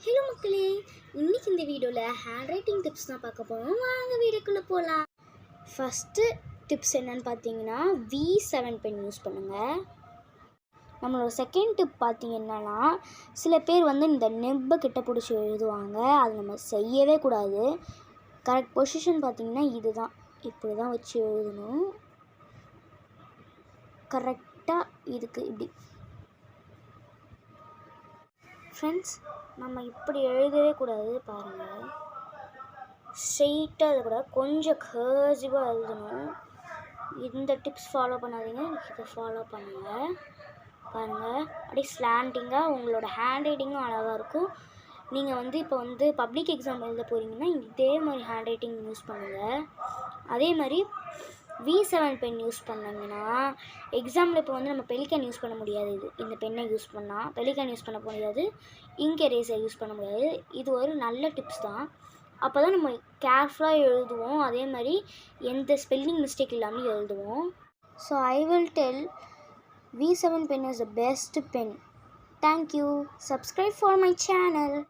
Hello மக்களே, இன்னைக்கு இந்த வீடியோவில் ஹேண்ட் ரைட்டிங் டிப்ஸ் தான் பார்க்க போகிறோம். வாங்க வீடியோக்குள்ளே போகலாம். ஃபஸ்ட்டு டிப்ஸ் என்னென்னு பார்த்தீங்கன்னா, V7 பென் யூஸ் பண்ணுங்கள். நம்மளோட செகண்ட் டிப் பார்த்தீங்கன்னா, சில பேர் இந்த நெப்பை கிட்ட பிடிச்சி எழுதுவாங்க. அது நம்ம செய்யவே கூடாது. கரெக்ட் பொசிஷன் பார்த்தீங்கன்னா இதுதான். இப்படி தான் வச்சு எழுதணும். கரெக்டாக இதுக்கு இப்படி. ஃப்ரெண்ட்ஸ், நம்ம இப்படி எழுதவே கூடாது. பாருங்கள், ஸ்ட்ரெயிட்டாக எழுதக்கூடாது, கொஞ்சம் கர்சிவாக எழுதணும். இந்த டிப்ஸ் ஃபாலோ பண்ணாதீங்க, இதை ஃபாலோ பண்ணுங்கள். பாருங்கள், அப்படியே ஸ்லாண்டிங்காக உங்களோட ஹேண்ட் ரைட்டிங்கும் அழகாக இருக்கும். நீங்கள் இப்போ பப்ளிக் எக்ஸாம் எழுத போகிறீங்கன்னா இதே மாதிரி ஹேண்ட் ரைட்டிங் யூஸ் பண்ணுங்கள். அதே மாதிரி V7 பென் யூஸ் பண்ணிங்கன்னா எக்ஸாமில் இப்போ நம்ம பெலிகான் யூஸ் பண்ண முடியாது. இந்த பென்னை யூஸ் பண்ணால் பெலிகான் யூஸ் பண்ண முடியாது, இங்க் எரேசர் யூஸ் பண்ண முடியாது. இது ஒரு நல்ல டிப்ஸ் தான். அப்போ தான் நம்ம கேர்ஃபுல்லாக எழுதுவோம். அதே மாதிரி எந்த ஸ்பெல்லிங் மிஸ்டேக் இல்லாமல் எழுதுவோம். So I will tell V7 pen is the best pen. Thank you. Subscribe for my channel.